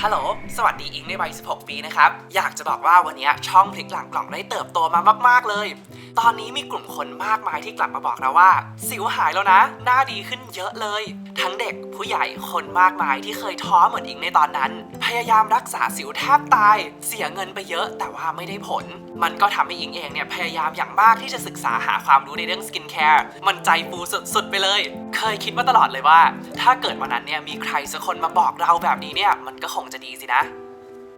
ฮัลโหลสวัสดีอิงในวัย16 ปีนะครับอยากจะบอกว่าวันนี้ช่องพลิกหลังกล่องได้เติบโตมามากๆเลยตอนนี้มีกลุ่มคนมากมายที่กลับมาบอกเราว่าสิวหายแล้วนะหน้าดีขึ้นเยอะเลยทั้งเด็กผู้ใหญ่คนมากมายที่เคยท้อเหมือนอิงในตอนนั้นพยายามรักษาสิวแทบตายเสียเงินไปเยอะแต่ว่าไม่ได้ผลมันก็ทำให้อิงเองเนี่ยพยายามอย่างมากที่จะศึกษาหาความรู้ในเรื่องสกินแคร์มันใจฟูสุดๆไปเลยเคยคิดมาตลอดเลยว่าถ้าเกิดวันนั้นเนี่ยมีใครสักคนมาบอกเราแบบนี้เนี่ยมันก็คงจะดีสินะ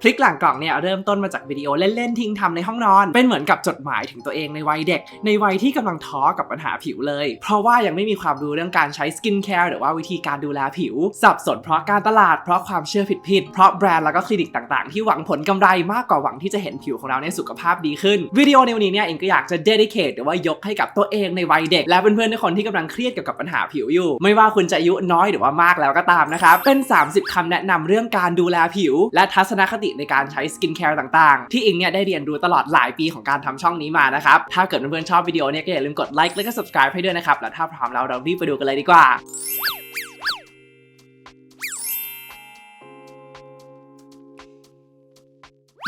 พลิกหลังกล่องเนี่ยเริ่มต้นมาจากวิดีโอเล่นๆทิ้งทำในห้องนอนเป็นเหมือนกับจดหมายถึงตัวเองในวัยเด็กในวัยที่กำลังท้อกับปัญหาผิวเลยเพราะว่ายังไม่มีความรู้เรื่องการใช้สกินแคร์หรือว่าวิธีการดูแลผิวสับสนเพราะการตลาดเพราะความเชื่อผิดเพราะแบรนด์แล้วก็คลินิกต่างๆที่หวังผลกำไรมากกว่าหวังที่จะเห็นผิวของเราในสุขภาพดีขึ้นวิดีโอในวันนี้เนี่ยเองก็อยากจะ dedicate หรือว่ายกให้กับตัวเองในวัยเด็กและเพื่อนๆทุกคนที่กำลังเครียดเกี่ยวกับปัญหาผิวอยู่ไม่ว่าคุณจะอายุน้อยหรือว่ามากแล้วก็ตามนะครับเป็น30 คำแนะนำเรื่องการดูแลผิวและทัศนคติในการใช้สกินแคร์ต่างๆที่อิงเนี่ยได้เรียนรู้ตลอดหลายปีของการทำช่องนี้มานะครับถ้าเกิดเพื่อนๆชอบวิดีโอเนี่ยก็อย่าลืมกดไลค์และก็ subscribe ให้ด้วยนะครับแล้วถ้าพร้อมแล้วเรารีบไปดูกันเลยดีกว่า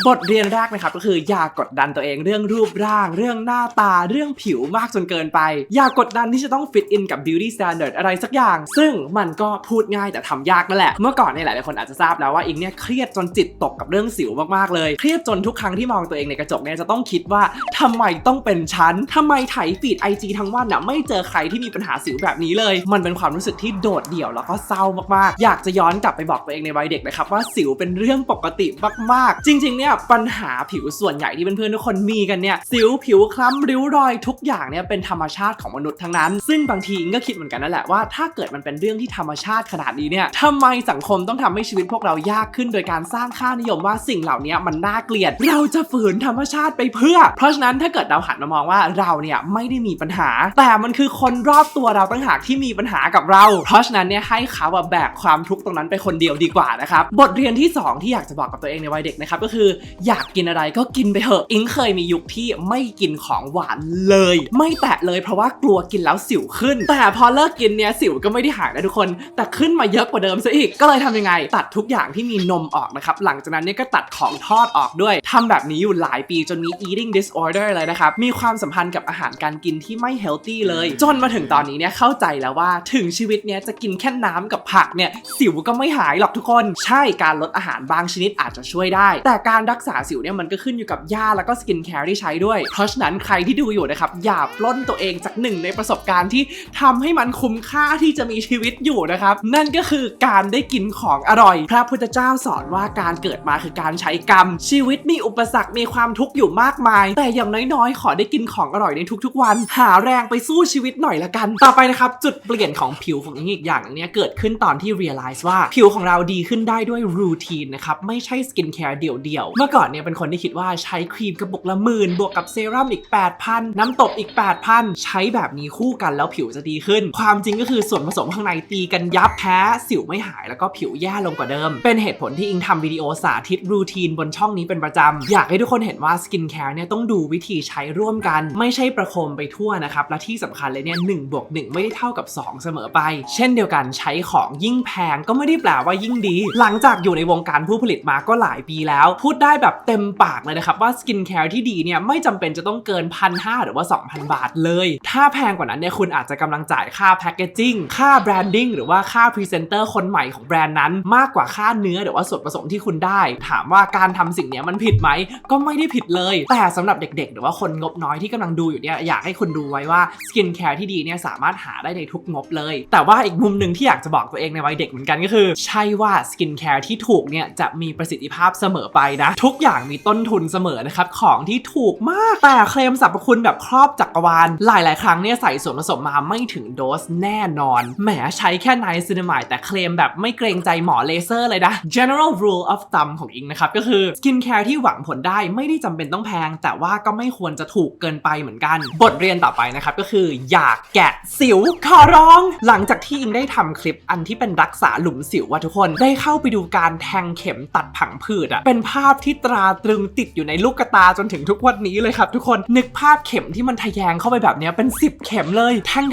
บทเรียนแรกนะครับก็คืออย่ากดดันตัวเองเรื่องรูปร่างเรื่องหน้าตาเรื่องผิวมากจนเกินไปอย่ากดดันที่จะต้องฟิตอินกับ beauty standard อะไรสักอย่างซึ่งมันก็พูดง่ายแต่ทำยากนั่นแหละเมื่อก่อนเนี่ยหลายคนอาจจะทราบแล้วว่าอิงเนี่ยเครียดจนจิตตกกับเรื่องสิวมากๆเลยเครียดจนทุกครั้งที่มองตัวเองในกระจกเนี่ยจะต้องคิดว่าทำไมต้องเป็นฉันทำไมไถฟีด IG ทั้งวันน่ะไม่เจอใครที่มีปัญหาสิวแบบนี้เลยมันเป็นความรู้สึกที่โดดเดี่ยวแล้วก็เศร้ามากๆอยากจะย้อนกลับไปบอกตัวเองในวัยเด็กนะครับว่าสิวเป็นเรื่องปกติมากๆจริงๆเนี่ยปัญหาผิวส่วนใหญ่ที่เพื่อนๆทุกคนมีกันเนี่ยสิวผิวคล้ำริ้วรอยทุกอย่างเนี่ยเป็นธรรมชาติของมนุษย์ทั้งนั้นซึ่งบางทีก็คิดเหมือนกันนั่นแหละว่าถ้าเกิดมันเป็นเรื่องที่ธรรมชาติขนาดนี้เนี่ยทำไมสังคมต้องทำให้ชีวิตพวกเรายากขึ้นโดยการสร้างค่านิยมว่าสิ่งเหล่านี้มันน่าเกลียดเราจะฝืนธรรมชาติไปเพื่อเพราะฉะนั้นถ้าเกิดเราหันมามองว่าเราเนี่ยไม่ได้มีปัญหาแต่มันคือคนรอบตัวเราต่างหากที่มีปัญหากับเราเพราะฉะนั้นเนี่ยให้เขาแบกความทุกข์ตรงนั้นไปคนเดียวดีกว่านะครับบทเรียนที่2ที่อยากจะบอกกับตัวเองในวัยเด็กนะครับก็คืออยากกินอะไรก็กินไปเถอะอิงเคยมียุคที่ไม่กินของหวานเลยไม่แตะเลยเพราะว่ากลัวกินแล้วสิวขึ้นแต่พอเลิกกินเนี่ยสิวก็ไม่ได้หายนะทุกคนแต่ขึ้นมาเยอะกว่าเดิมซะอีกก็เลยทำยังไงตัดทุกอย่างที่มีนมออกนะครับหลังจากนั้นเนี่ยก็ตัดของทอดออกด้วยทำแบบนี้อยู่หลายปีจนมี eating disorder เลยนะครับมีความสัมพันธ์กับอาหารการกินที่ไม่ healthy เลยจนมาถึงตอนนี้เนี่ยเข้าใจแล้วว่าถึงชีวิตเนี่ยจะกินแค่น้ำกับผักเนี่ยสิวก็ไม่หายหรอกทุกคนใช่การลดอาหารบางชนิดอาจจะช่วยได้แต่การรักษาสิวเนี่ยมันก็ขึ้นอยู่กับยาแล้วก็สกินแคร์ที่ใช้ด้วยเพราะฉะนั้นใครที่ดูอยู่นะครับอย่าปล้นตัวเองจากหนึ่งในประสบการณ์ที่ทำให้มันคุ้มค่าที่จะมีชีวิตอยู่นะครับนั่นก็คือการได้กินของอร่อยพระพุทธเจ้าสอนว่าการเกิดมาคือการใช้กรรมชีวิตมีอุปสรรคมีความทุกข์อยู่มากมายแต่อย่างน้อยๆขอได้กินของอร่อยในทุกๆวันหาแรงไปสู้ชีวิตหน่อยละกันต่อไปนะครับจุดเปลี่ยนของผิวของอิงอีกอย่างนึงเนี่ยเกิดขึ้นตอนที่ realize ว่าผิวของเราดีขึ้นได้ด้วย routine นะครับไม่ใช่สกินแคร์เดี่ยวๆเมื่อก่อนเนี่ยเป็นคนที่คิดว่าใช้ครีมกระปุกละ10,000บวกกับเซรั่มอีก 8,000 น้ำตบอีก 8,000 ใช้แบบนี้คู่กันแล้วผิวจะดีขึ้นความจริงก็คือส่วนผสมข้างในตีกันยับแพ้สิวไม่หายแล้วก็ผิวแย่ลงกว่าเดิมเป็นเหตุผลที่อิงทำวิดีโอสาธิตรูทีนบนช่องนี้เป็นประจำอยากให้ทุกคนเห็นว่าสกินแคร์เนี่ยต้องดูวิธีใช้ร่วมกันไม่ใช่ประโคมไปทั่วนะครับและที่สำคัญเลยเนี่ย1+1ไม่ได้เท่ากับ2เสมอไปเช่นเดียวกันใช้ของยิ่งแพงก็ไม่ได้แปลว่ายิ่งดีหลังจากอยู่ในวงการผู้ผลิตมาก็หลายปีแล้วพูดได้แบบเต็มปากเลยนะครับว่าสกินแคร์ที่ดีเนี่ยไม่จำเป็นจะต้องเกิน 1,500 หรือว่า 2,000 บาทเลยถ้าแพงกว่านั้นเนี่ยคุณอาจจะกำลังจ่ายค่าแพคเกจจิ้งค่าแบรนดิ้งหรือว่าค่าพรีเซนเตอร์คนใหม่ของแบรนด์นั้นมากกว่าค่าเนื้อหรือว่าส่วนผสมที่คุณได้ถามว่าการทำสิ่งนี้มันผิดไหมก็ไม่ได้ผิดเลยแต่สำหรับเด็กๆหรือว่าคนงบน้อยที่กำลังดูอยู่เนี่ยอยากให้คุณดูไว้ว่าสกินแคร์ที่ดีเนี่ยสามารถหาได้ในทุกงบเลยแต่ว่าอีกมุมหนึ่งที่อยากจะบอกตัวเองในวัยเด็กเหมือนกันก็คือใช่ว่าสกินแคร์ที่ถูกเนี่ยจะมีประสิทธิภาพเสมอไปนะทุกอย่างมีต้นทุนเสมอนะครับของที่ถูกมากแต่เคลมสรรพคุณแบบครอบจักรวาลหลายๆครั้งเนี่ยใส่ส่วนผสมมาไม่ถึงโดสแน่นอนแหมใช้แค่ไนซินามายด์แต่เคลมแบบไม่เกรงใจหมอเลเซอร์เลยนะ general rule of thumb ของอิงนะครับก็คือสกินแคร์ที่หวังผลได้ไม่ได้จำเป็นต้องแพงแต่ว่าก็ไม่ควรจะถูกเกินไปเหมือนกันบทเรียนต่อไปนะครับก็คืออย่าแกะสิวขอร้องหลังจากที่อิงได้ทำคลิปอันที่เป็นรักษาหลุมสิวว่าทุกคนได้เข้าไปดูการแทงเข็มตัดผังผืดอะเป็นภาพ ที่ตราตรึงติดอยู่ในลูกตาจนถึงทุกวันนี้เลยครับทุกคนนึกภาพเข็มที่มันทะแยงเข้าไปแบบนี้เป็น10เข็มเลยแทง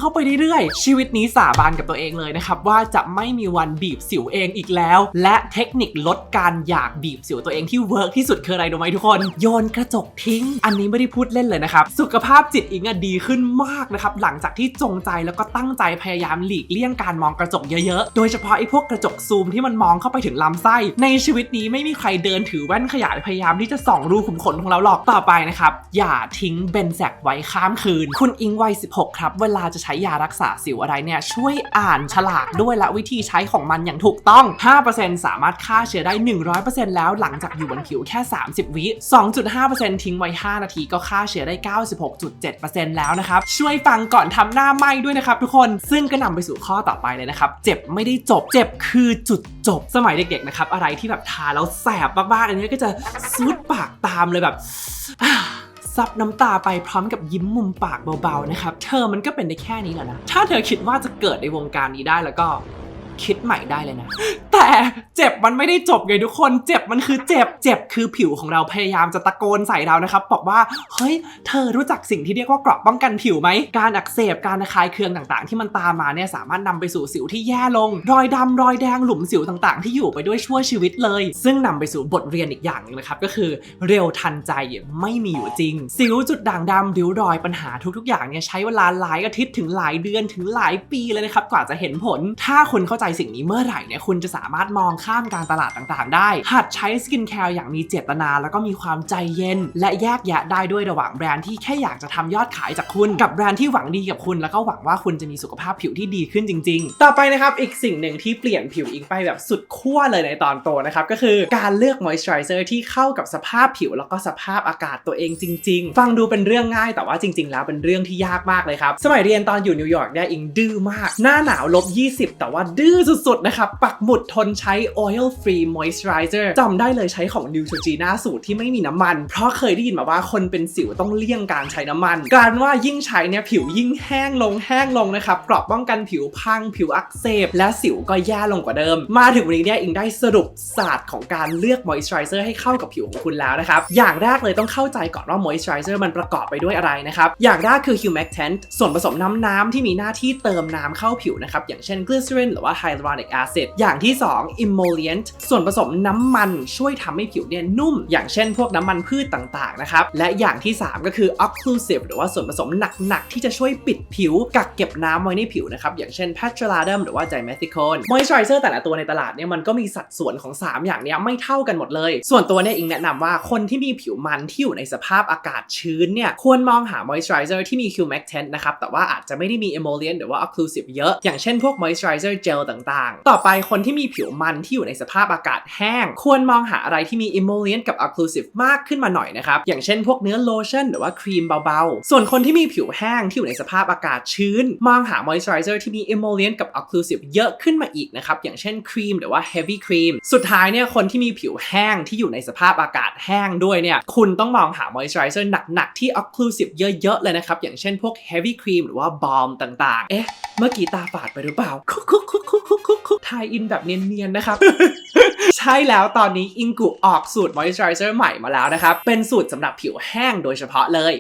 เข้าไปเรื่อยๆชีวิตนี้สาบานกับตัวเองเลยนะครับว่าจะไม่มีวันบีบสิวเองอีกแล้วและเทคนิคลดการอยากบีบสิวตัวเองที่เวิร์กที่สุดคืออะไรรู้ไหมทุกคนโยนกระจกทิ้งอันนี้ไม่ได้พูดเล่นเลยนะครับสุขภาพจิตอิงดีขึ้นมากนะครับหลังจากที่จงใจแล้วก็ตั้งใจพยายามหลีกเลี่ยงการมองกระจกเยอะๆโดยเฉพาะไอ้พวกกระจกซูมที่มันมองเข้าไปถึงลำไส้ในชีวิตนี้ไม่มีใครเดินถือแว่นขยายพยายามที่จะส่องรูขุมขนของเราหรอกต่อไปนะครับอย่าทิ้งเบนแซกไว้ข้ามคืนคุณอิงวัย16ครับเวลาจะใช้ยารักษาสิวอะไรเนี่ยช่วยอ่านฉลากด้วยและวิธีใช้ของมันอย่างถูกต้อง 5% สามารถฆ่าเชื้อได้ 100% แล้วหลังจากอยู่บนผิวแค่30วิ 2.5% ทิ้งไว้5นาทีก็ฆ่าเชื้อได้ 96.7% แล้วนะครับช่วยฟังก่อนทำหน้าไหม้ด้วยนะครับทุกคนซึ่งก็นำไปสู่ข้อต่อไปเลยนะครับเจ็บไม่ได้จบเจ็บคือจุดจบสมัยเด็กๆนะครับอะไรที่แบบทาแล้วแสบมากๆอันนี้ก็จะซูดปากตามเลยแบบซับน้ำตาไปพร้อมกับยิ้มมุมปากเบาๆนะครับเธอมันก็เป็นได้แค่นี้แหละนะถ้าเธอคิดว่าจะเกิดในวงการนี้ได้แล้วก็คิดใหม่ได้เลยนะแต่เจ็บมันไม่ได้จบไงทุกคนเจ็บมันคือเจ็บคือผิวของเราพยายามจะตะโกนใส่เรานะครับบอกว่าเฮ้ยเธอรู้จักสิ่งที่เรียกว่าเกราะป้องกันผิวไหมการอักเสบการระคายเคืองต่างๆที่มันตามมาเนี่ยสามารถนำไปสู่สิวที่แย่ลงรอยดำรอยแดงหลุมสิวต่างๆที่อยู่ไปด้วยชั่วชีวิตเลยซึ่งนำไปสู่บทเรียนอีกอย่างนึงนะครับก็คือเร็วทันใจไม่มีอยู่จริงสิวจุดด่างดำริ้วรอยปัญหาทุกๆอย่างเนี่ยใช้เวลาหลายอาทิตย์ถึงหลายเดือนถึงหลายปีเลยนะครับกว่าจะเห็นผลถ้าคุณเข้าใจสิ่งนี้เมื่อไหร่เนี่ยคุณจะสามารถมองข้ามการตลาดต่างๆได้หัดใช้สกินแคร์อย่างมีเจตนาแล้วก็มีความใจเย็นและแยกแยะได้ด้วยระหว่างแบรนด์ที่แค่อยากจะทำยอดขายจากคุณกับแบรนด์ที่หวังดีกับคุณแล้วก็หวังว่าคุณจะมีสุขภาพผิวที่ดีขึ้นจริงๆต่อไปนะครับอีกสิ่งหนึ่งที่เปลี่ยนผิวอิงไปแบบสุดขั้วเลยในตอนโตนะครับก็คือการเลือกมอยส์เจอไรเซอร์ที่เข้ากับสภาพผิวแล้วก็สภาพอากาศตัวเองจริงๆฟังดูเป็นเรื่องง่ายแต่ว่าจริงๆแล้วเป็นเรื่องที่ยากมากเลยครับสมัยเรียนตอนอยู่นิวยอร์กเนี่ยอิงดื้อมากหน้าหนาว-20แต่ว่าดื้อสุดๆนะครับปักหมุดทนใช้ oil free moisturizer จำได้เลยใช้ของ Neutrogena สูตรที่ไม่มีน้ำมันเพราะเคยได้ยินมาว่าคนเป็นสิวต้องเลี่ยงการใช้น้ำมันกลายเป็นว่ายิ่งใช้เนี่ยผิวยิ่งแห้งลงนะครับเกราะป้องกันผิวพังผิวอักเสบและสิวก็แย่ลงกว่าเดิมมาถึงวันนี้เนี่ยอิงได้สรุปศาสตร์ของการเลือก moisturizer ให้เข้ากับผิวของคุณแล้วนะครับอย่างแรกเลยต้องเข้าใจก่อนว่า moisturizer มันประกอบไปด้วยอะไรนะครับอย่างแรกคือ humectant ส่วนผสมน้ำที่มีหน้าที่เติมน้ำเข้าผิวนะครับอย่างเช่น glycerin หรือว่า hyaluronic acid อย่างที่2 emollient ส่วนผสมน้ำมันช่วยทำให้ผิวเนี่ยนุ่มอย่างเช่นพวกน้ำมันพืชต่างๆนะครับและอย่างที่3ก็คือ occlusive หรือว่าส่วนผสมหนักๆที่จะช่วยปิดผิวกักเก็บน้ำไว้ในผิวนะครับอย่างเช่น petroleum หรือว่า dimethicone moisturizer แต่ละตัวในตลาดเนี่ยมันก็มีสัดส่วนของ3อย่างนี้ไม่เท่ากันหมดเลยส่วนตัวเนี่ยอิงแนะนำว่าคนที่มีผิวมันที่อยู่ในสภาพอากาศชื้นเนี่ยควรมองหา moisturizer ที่มี humectant นะครับแต่ว่าอาจจะไม่ได้มี emollient หรือว่า occlusive เยอะอย่างเช่นพวก moisturizer gel ต่างๆต่อไปคนที่มีผิวมันที่อยู่ในสภาพอากาศแห้งควรมองหาอะไรที่มี emollient กับ occlusive มากขึ้นมาหน่อยนะครับอย่างเช่นพวกเนื้อโลชั่นหรือว่าครีมเบาๆส่วนคนที่มีผิวแห้งที่อยู่ในสภาพอากาศชื้นมองหา moisturizer ที่มี emollient กับ occlusive เยอะขึ้นมาอีกนะครับอย่างเช่นครีมหรือว่า heavy cream สุดท้ายเนี่ยคนที่มีผิวแห้งที่อยู่ในสภาพอากาศแห้งด้วยเนี่ยคุณต้องมองหา moisturizer หนักๆที่ occlusive เยอะๆเลยนะครับอย่างเช่นพวก heavy cream หรือว่า balm ต่างๆเมื่อกี้ตาฝาดไปหรือเปล่าคุกทายอินแบบเนียนๆนะครับ ใช่แล้วตอนนี้อิงกุออกสูตร moisturizer ใหม่มาแล้วนะครับเป็นสูตรสำหรับผิวแห้งโดยเฉพาะเลย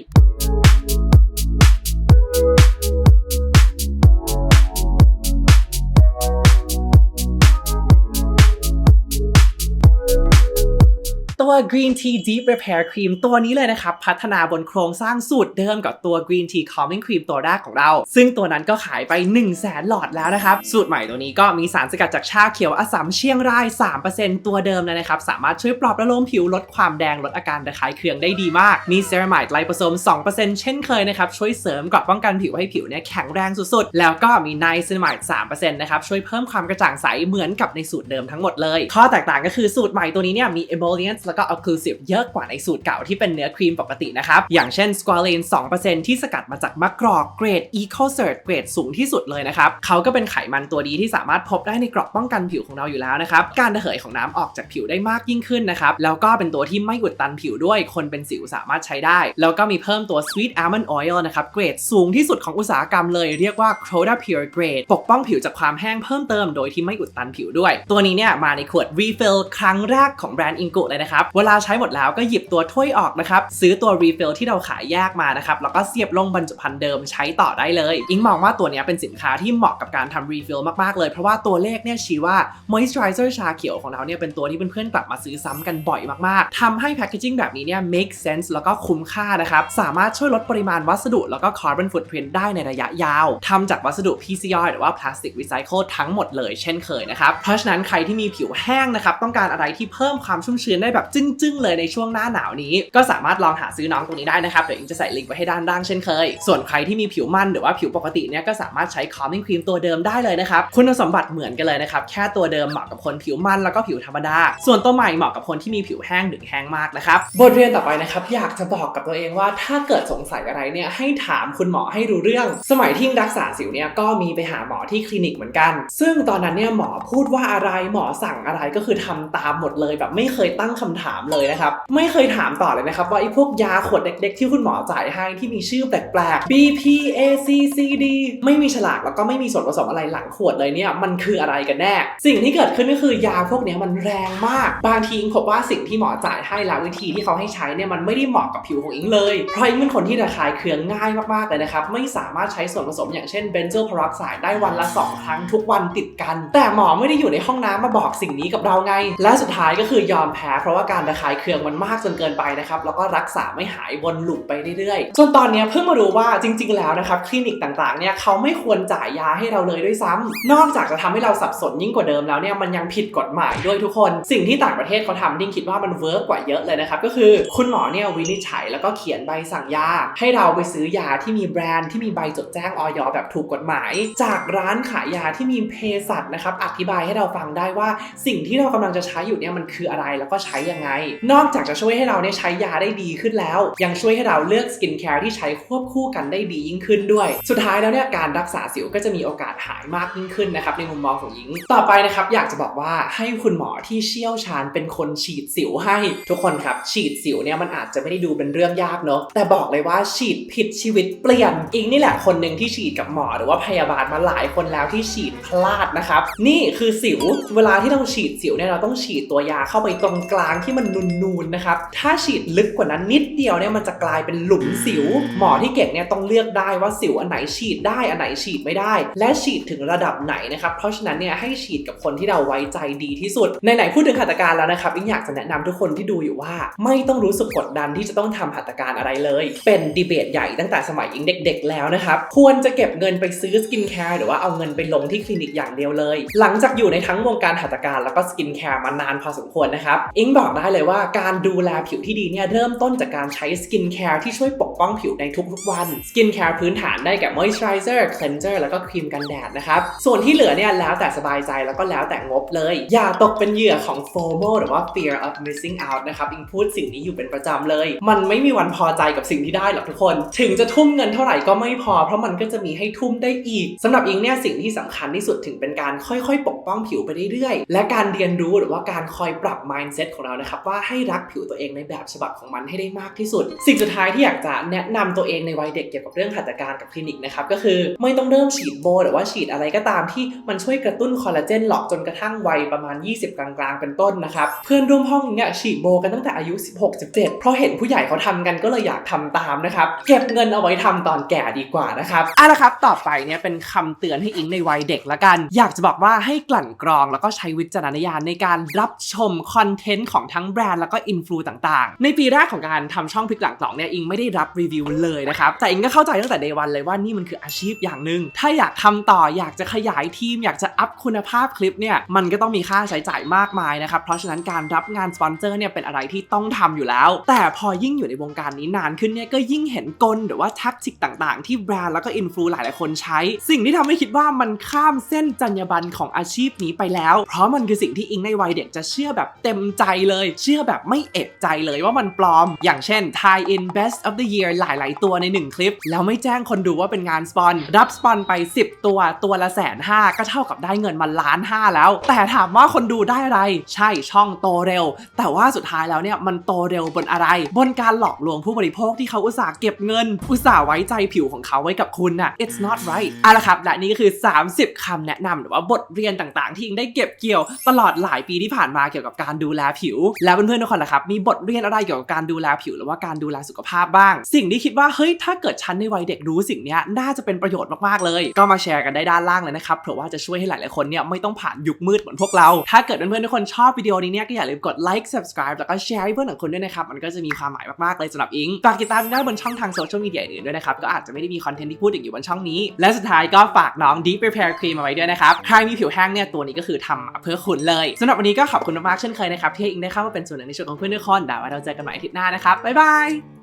ตัว Green Tea Deep Repair Cream ตัวนี้เลยนะครับพัฒนาบนโครงสร้างสูตรเดิมกับตัว Green Tea Calming Cream ตัวแรกของเราซึ่งตัวนั้นก็ขายไป 100,000 หลอดแล้วนะครับสูตรใหม่ตัวนี้ก็มีสารสกัดจากชาเขียวอัสสัมเชียงราย 3% ตัวเดิมเลยนะครับสามารถช่วยปลอบประโลมผิวลดความแดงลดอาการระคายเคืองได้ดีมากมีเซรามายด์ไลโปโซม 2% เช่นเคยนะครับช่วยเสริมเกราะป้องกันผิวให้ผิวเนี่ยแข็งแรงสุดๆแล้วก็มีไนซินามายด์ 3% นะครับช่วยเพิ่มความกระจ่างใสเหมือนกับในสูตรเดิมทั้งหมดเลยข้อแตกต่างก็คือสูตรใหม่ตัวนี้เนี่ยมี emollient แล้วก็ occlusive เยอะกว่าในสูตรเก่าที่เป็นเนื้อครีมปกตินะครับอย่างเช่น squalane 2% ที่สกัดมาจากมะกรอกเกรด EcoCert เกรดสูงที่สุดเลยนะครับเขาก็เป็นไขมันตัวดีที่สามารถพบได้ในเกราะป้องกันผิวของเราอยู่แล้วนะครับการระเหยของน้ำออกจากผิวได้มากยิ่งขึ้นนะครับแล้วก็เป็นตัวที่ไม่อุดตันผิวด้วยคนเป็นสิวสามารถใช้ได้แล้วก็มีเพิ่มตัว Sweet Almond Oil นะครับเกรดสูงที่สุดของอุตสาหกรรมเลยเรียกว่า Croda Pure Grade ปกป้องผิวจากความแห้งเพิ่มเติมโดยที่ไม่อุดตันผิวด้วยตัวนี้เนี่ยมาในขวด refill ครั้งแรกของแบรนด์ Ingu เลยนะครับเวลาใช้หมดแล้วก็หยิบตัวถ้วยออกนะครับซื้อตัว refill ที่เราขายแยกมานะครับแล้วก็เสียบลงบรรจุภัณฑ์เดิมใช้ต่อได้เลยอิงมองว่าตัวนี้เป็นสินค้าที่เหมาะกับการทำ refill มากๆเลยเพราะว่าตัวเลขเนี่ยชี้ว่า moisturizer ชาเขียวของเราเนี่ยเป็นตัวที่เพื่อนๆกลับมาซื้อซ้ำกันบ่อยมากๆทำให้ packaging แบบนี้เนี่ย make sense แล้วก็คุ้มค่านะครับสามารถช่วยลดปริมาณวัสดุแล้วก็ carbon footprint ได้ในระยะยาวทำจากวัสดุ PCR หรือว่า plastic recycle ทั้งหมดเลยเช่นเคยนะครับเพราะฉะนั้นใครที่มีผิวแห้งนะครับต้องการอะไรที่เพิ่มความชุ่มชื้นได้แบบจึ้งๆเลยในช่วงหน้าหนาวนี้ก็สามารถลองหาซื้อน้องตรงนี้ได้นะครับเดี๋ยวอิงจะใส่ลิงก์ไว้ให้ด้านล่างเช่นเคยส่วนใครที่มีผิวมันหรือว่าผิวปกติเนี่ยก็สามารถใช้ calming cream ตัวเดิมได้เลยนะครับคุณสมบัติเหมือนกันเลยนะครับแค่ตัวเดิมเหมาะกับคนผิวมันแล้วก็ผิวธรรมดาส่วนตัวใหม่เหมาะกับคนที่มีผิวแห้งถึงแห้งมากนะครับบทเรียนต่อไปนะครับอยากจะบอกกับตัวเองว่าถ้าเกิดสงสัยอะไรเนี่ยให้ถามคุณหมอให้รู้เรื่องสมัยที่รักษาสิวเนี่ยก็มีไปหาหมอที่คลินิกเหมือนกันซึ่งตอนนั้นเนี่ยหมอพูดว่าอะไรหมอสั่งอะไรก็คือทำตามหมดเลยแบบไม่เคยตั้งคำถามเลยนะครับไม่เคยถามต่อเลยนะครับว่าไอ้พวกยาขวดเด็กๆที่คุณหมอจ่ายให้ที่มีชื่อแปลกๆ BP ACCD ไม่มีฉลากแล้วก็ไม่มีส่วนผสมอะไรหลังขวดเลยเนี่ยมันคืออะไรกันแน่สิ่งที่เกิดขึ้นก็คือยาพวกนี้มันแรงมากบางทีอิงพบว่าสิ่งที่หมอจ่ายให้แล้ววิธีที่เขาให้ใช้เนี่ยมันไม่ได้เหมาะกับผิวของอิงเลยเพราะอิงเป็นคนที่ระคายเคืองง่ายมากๆเลยนะครับไม่สามารถใช้ส่วนผสมอย่างเช่นเบนโซเพอรอกไซด์ได้วันละ2 ครั้งทุกวันติดกันแต่หมอไม่ได้อยู่ในห้องน้ำมาบอกสิ่งนี้กับเราไงและสุดท้ายก็คือยอมแพ้เพราะว่าการระคายเคืองมันมากจนเกินไปนะครับแล้วก็รักษาไม่หายวนลูปไปเรื่อยๆจนตอนนี้เพิ่งมารู้ว่าจริงๆแล้วนะครับคลินิกต่างๆเนี่ยเขาไม่ควรจ่ายยาให้เราเลยด้วยซ้ำนอกจากจะทำให้เราสับสนยิ่งกว่าเดิมแล้วเนี่ยมันยังผิดกฎหมายด้วยทุกคนสิ่งที่ต่างประเทศเขาทำดิ้งคิดว่ามันเวิร์กกว่าเยอะเลยนะครับก็คือคุณหมอเนี่ยวินิจฉัยแล้วก็เขียนใบสั่งยาให้เราไปซื้อยาที่มีแบรนด์ที่มีใบจดแจ้งอย.แบบถูกกฎหมายจากร้านขายยาที่มีเภสัชนะครับอธิบายให้เราฟังได้ว่าสิ่งที่เรากำลังจะใช้อยู่เนี่ยมันคืออะไรแล้วก็ใช้ยังไงนอกจากจะช่วยให้เราเนี่ยใช้ยาได้ดีขึ้นแล้วยังช่วยให้เราเลือกสกินแคร์ที่ใช้ควบคู่กันได้ดียิ่งขึ้นด้วยสุดท้ายแล้วเนี่ยการรักษาสิวก็จะมีโอกาสหายมากยิ่งขึ้นนะครับในมุมมองของหญิงต่อไปนะครับอยากจะบอกว่าให้คุณหมอที่เชี่ยวชาญเป็นคนฉีดสิวให้ทุกคนครับฉีดสิวเนี่ยมันอาจจะไม่ได้ดูเป็นเรื่องยากเนอะแต่บอกเลยว่าฉีดผิดชีวิตเปลี่ยนอิงนี่แหละคนหนึ่งที่ฉีดกับหมอหรือว่าพยาบาลมาหลายคนแล้วที่ฉีดพลาดนะครับนี่คือสิวเวลาที่เราฉีดสิวเนี่ยเราต้องฉีดตัวยาเข้าไปตรงกลางที่มันนูนๆนะครับถ้าฉีดลึกกว่านั้นนิดเดียวเนี่ยมันจะกลายเป็นหลุมสิวหมอที่เก่งเนี่ยต้องเลือกได้ว่าสิวอันไหนฉีดได้อันไหนฉีดไม่ได้และฉีดถึงระดับไหนนะครับเพราะฉะนั้นเนี่ยให้ฉีดกับคนที่เราไว้ใจดีที่สุดไหนๆพูดถึงหัตถการแล้วนะครับอิงอยากจะแนะนำทุกคนที่ดูอยู่ว่าไม่ต้องรู้สึกกดดันที่จะต้องทำหัตถการอะไรเลยเป็นดีเบตใหญ่ตั้งแต่สมัยอิงเด็กๆแล้วนะครับควรจะเก็บเงินไปซื้อสกินแคร์หรือว่าเอาเงินไปลงที่คลินิกอย่างเดียวเลยหลังจากอยู่ในทั้งวงการหัตถการแล้วก็สกินแคร์มานานพอสมควรนะครับอิงบอกได้เลยว่าการดูแลผิวที่ดีเนี่ยเริ่มต้นจากการใช้สกินแคร์ที่ช่วยปกป้องผิวในทุกๆวันสกินแคร์พื้นฐานได้แก่ moisturizer cleanser แล้วก็ครีมกันแดดนะครับส่วนที่เหลือเนี่ยแล้วแต่สบายใจแล้วก็แล้วแต่งบเลยอย่าตกเป็นเหยื่อของ FOMO หรือว่า fear of missing out นะครับอิงพูดสิ่งนี้อยู่เป็นประจำเลยมันไม่มีวันพอใจกับสิ่งที่ได้หรอกทุกคนถึงจะทุ่มเงินเท่าไหร่ก็ไม่พอเพราะมันก็จะมีให้ทุ่มได้อีกสำหรับอิงเนี่ยสิ่งที่สำคัญที่สุดถึงเป็นการค่อยๆปกป้องผิวไปเรื่อยๆและการเรียนรู้หรือว่าการคอยปรับ mindset ของเรานะครับว่าให้รักผิวตัวเองในแบบฉบับของมันให้ได้มากที่สุดสิ่งสุดท้ายที่อยากจะแนะนำตัวเองในวัยเด็กเกี่ยวกับเรื่องหัตถการกับคลินิกนะครับก็คือไม่ต้องเริ่มฉีดโบหรือว่าฉีดอะไรก็ตามที่มันช่วยกระตุ้นคอลลาเจนหรอกจนกระทั่งวัยประมาณ20กลางๆเป็นต้นนะครับเพื่อนร่วมห้องเนี่ยฉีดโบกันตั้งแต่อายุ16-17เพราะเห็นผู้ใหญ่เขาทำกันก็เลยอยากทำตามนะครับเก็บเงินเอาไว้ทำตอนแก่ดีกว่านะครับละครับต่อไปเนี่ยเป็นคำเตือนให้อิงในวัยเด็กละกันอยากจะบอกว่าให้กลั่นกรองแล้วก็ใช้วิจารณญาณในการรับชมคอนเทนต์ของทั้งแบรนด์แล้วก็อินฟลูต่างๆในปีแรกของการทำช่องพลิกหลังกล่องเนี่ยอิงไม่ได้รับรีวิวเลยนะครับแต่อิงก็เข้าใจตั้งแต่ day 1เลยว่านี่มันคืออาชีพอย่างนึงถ้าอยากทำต่ออยากจะขยายทีมอยากจะอัพคุณภาพคลิปเนี่ยมันก็ต้องมีค่าใช้จ่ายมากมายนะครับเพราะฉะนั้นการรับงานสปอนเซอร์เนี่ยเป็นอะไรที่ต้องทำอยู่แล้วแต่พอยิ่งอยู่ในวงการนี้นานขึ้นเนี่ยก็ยิ่งเห็นกลหรือว่าแท็กติกต่างๆที่แบรนด์แล้วก็อินฟลูหลายๆคนใช้สิ่งที่ทำให้คิดว่ามันข้ามเส้นจรรยาบรรณของอาชีพนี้ไปแล้วเพราะมันคือสิ่งที่อิงในวัยเด็กจะเชื่อแบบเต็มใจเลย เชื่อแบบไม่เอะใจเลยว่ามันปลอมอย่างเช่น tie in best of the year หลายๆตัวใน1คลิปแล้วไม่แจ้งคนดูว่าเป็นงานสปอนรับสปอนไป10ตัวละ150,000ก็เท่ากับได้เงินมา1,500,000แล้วแต่ถามว่าคนดูได้อะไรใช่ช่องโตเร็วแต่ว่าสุดท้ายแล้วเนี่ยมันโตเร็วบนอะไรบนการหลอกลวงผู้บริโภคที่เขาอุตส่าห์เก็บเงินอุตส่าห์ไว้ใจผิวของเขาไว้กับคุณน่ะ it's not right เอาละครับและนี่ก็คือ30คำแนะนำหรือว่าบทเรียนต่างๆที่อิงได้เก็บเกี่ยวตลอดหลายปีที่ผ่านมาเกี่ยวกับการดูแลผิวแล้วเพื่อนๆทุกคนล่ะครับมีบทเรียนอะไรเกี่ยวกับการดูแลผิวหรือว่าการดูแลสุขภาพบ้างสิ่งที่คิดว่าเฮ้ยถ้าเกิดฉันในวัยเด็กรู้สิ่งนี้น่าจะเป็นประโยชน์มากๆเลยก็มาแชร์กันได้ด้านล่างเลยนะครับเพราะว่าจะช่วยให้หลายๆคนเนี่ยไม่ต้องผ่านยุคมืดเหมือนพวกเราถ้าเกิดเพื่อนๆทุกคนชอบวิดีโอนี้เนี่ยก็อย่าลืมกด like subscribe แล้วก็แชร์ให้เพื่อนของคุณด้วยนะครับมันก็จะมีความหมายมากๆเลยสำหรับอิงฝากติดตามได้บนช่องทางโซเชียลมีเดียอื่นด้วยนะครับก็อาจจะไม่ได้มีคอนเทนต์ที่พูดถึงอยู่บนช่องนี้และสุดท้ายก็ฝากน้อง Deep Repair Cream มาไว้ด้วยนะครับใครมีผิวแห้งเนี่ยตัวนี้ก็คือทำมาเพื่อคุณเลยสำหรับวันนี้ก็ขอบคุณมากๆเช่นเคยนะครับที่อิงได้เข้ามาเป็นส่วนหนึ่งในชีวิตของเพื่อนทุกคนเดี๋ยวเราเจอกันใหม่อาทิตย์หน้านะครับบ๊ายบาย